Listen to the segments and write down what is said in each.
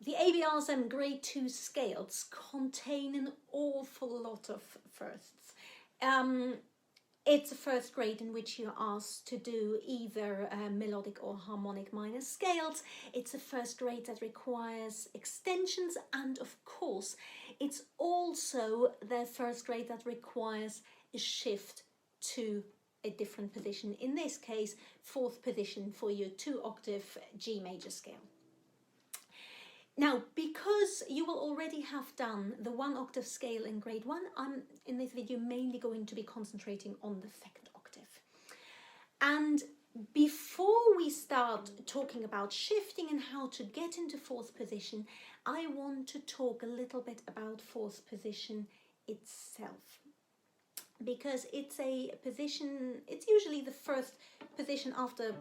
The ABRSM Grade 2 scales contain an awful lot of firsts. It's a first grade in which you're asked to do either melodic or harmonic minor scales. It's a first grade that requires extensions, and of course it's also the first grade that requires a shift to a different position. In this case, fourth position for your 2-octave G major scale. Now, because you will already have done the 1-octave scale in grade 1, I'm in this video mainly going to be concentrating on the 2nd octave. And before we start talking about shifting and how to get into 4th position, I want to talk a little bit about 4th position itself. Because it's a position, it's usually the first position after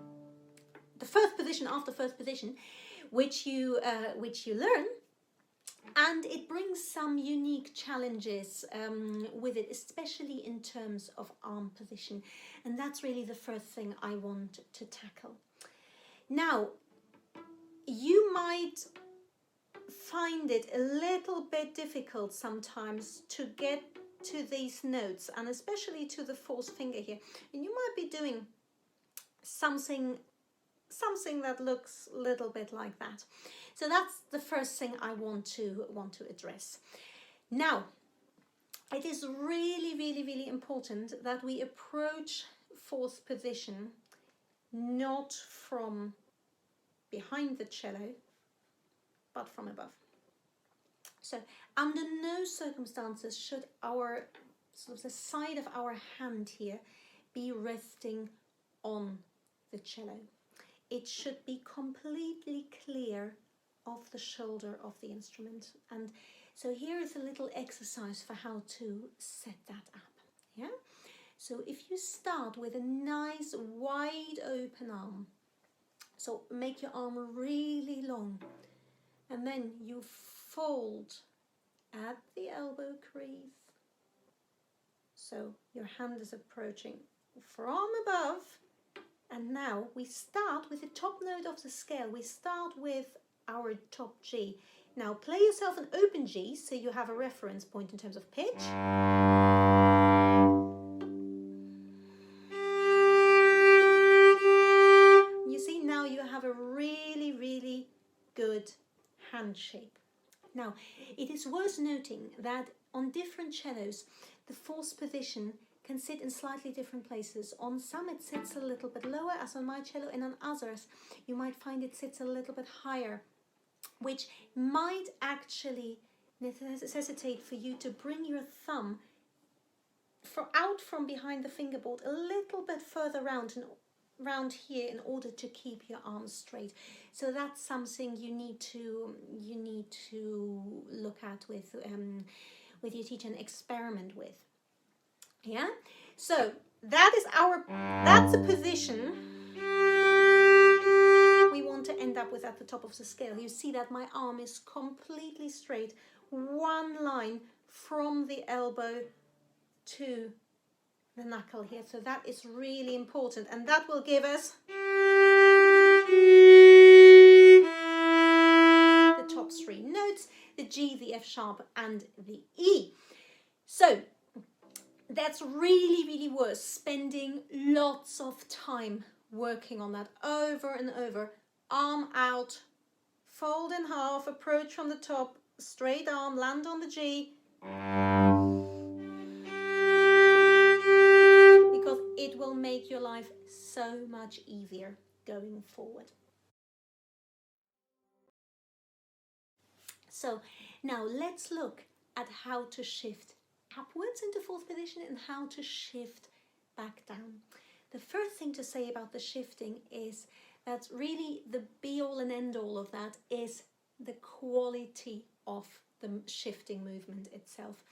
the first position after first position, which you learn, and it brings some unique challenges with it, especially in terms of arm position, and that's really the first thing I want to tackle. Now, you might find it a little bit difficult sometimes to get to these notes, and especially to the 4th finger here, and you might be doing something that looks a little bit like that. So that's the first thing I want to address. Now, it is really important that we approach 4th position not from behind the cello, but from above. So under no circumstances should our sort of the side of our hand here be resting on the cello. It should be completely clear of the shoulder of the instrument. And so here is a little exercise for how to set that up. Yeah. So if you start with a nice wide open arm, so make your arm really long, and then you fold at the elbow crease. So your hand is approaching from above. And now we start with the top note of the scale. We start with our top G. Now play yourself an open G so you have a reference point in terms of pitch. You see, now you have a really good hand shape. Now, it is worth noting that on different cellos, the 4th position can sit in slightly different places. On some it sits a little bit lower, as on my cello, and on others you might find it sits a little bit higher, which might actually necessitate for you to bring your thumb out from behind the fingerboard a little bit further round here in order to keep your arms straight. So that's something you need to look at with your teacher and experiment with. Yeah, so that's a position we want to end up with at the top of the scale. You see that my arm is completely straight, one line from the elbow to the knuckle here. So that is really important, and that will give us the top 3 notes, the G, the F sharp, and the E. So that's really worth spending lots of time working on that over and over. Arm out, fold in half, approach from the top, straight arm, land on the G. Because it will make your life so much easier going forward. So now let's look at how to shift upwards into 4th position and how to shift back down. The first thing to say about the shifting is that really the be-all and end-all of that is the quality of the shifting movement itself.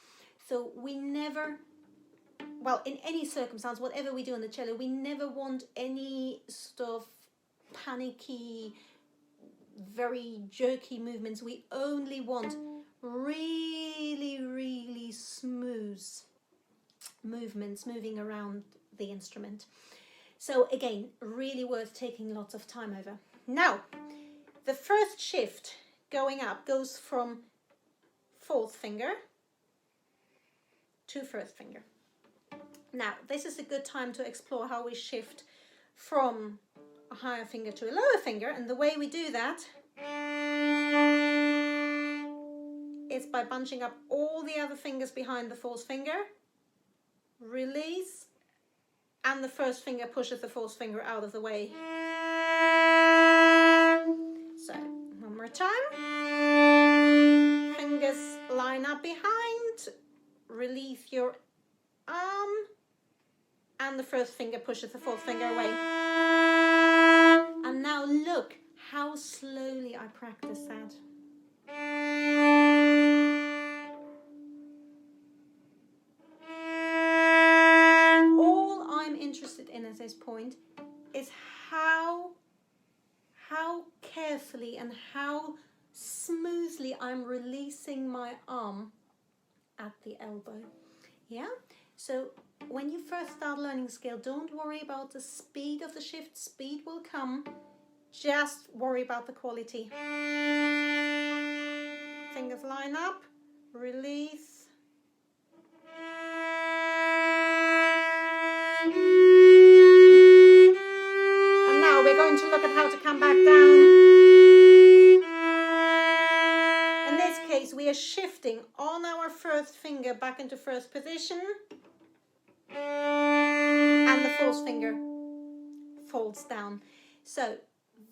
So we never, well, in any circumstance, whatever we do on the cello, we never want any sort of panicky, very jerky movements. We only want really smooth movements moving around the instrument. So again, really worth taking lots of time over. Now, the first shift going up goes from fourth finger to first finger. Now, this is a good time to explore how we shift from a higher finger to a lower finger, and the way we do that is by bunching up all the other fingers behind the fourth finger, release, and the first finger pushes the fourth finger out of the way. So, one more time. Fingers line up behind, release your arm, and the first finger pushes the fourth finger away. And now look how slowly I practice that. All I'm interested in at this point is how carefully and how smoothly I'm releasing my arm at the elbow. Yeah? So when you first start learning scale, don't worry about the speed of the shift. Speed will come. Just worry about the quality. Fingers line up, release. And now we're going to look at how to come back down. In this case, we are shifting on our first finger back into first position. And the fourth finger folds down. So,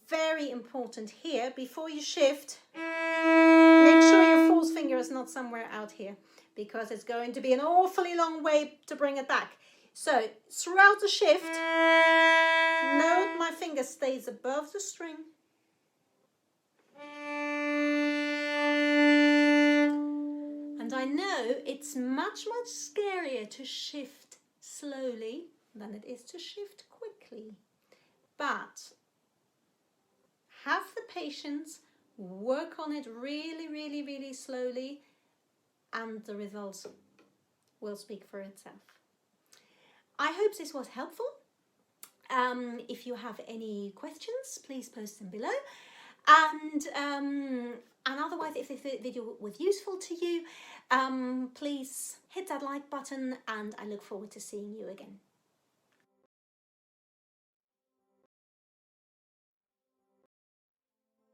very important here, before you shift, make sure your fourth finger is not somewhere out here, because it's going to be an awfully long way to bring it back. So, throughout the shift, note my finger stays above the string. And I know it's much scarier to shift slowly than it is to shift quickly. But have the patience, work on it really slowly, and the results will speak for itself. I hope this was helpful. If you have any questions, please post them below. And otherwise, if this video was useful to you, please hit that like button, and I look forward to seeing you again.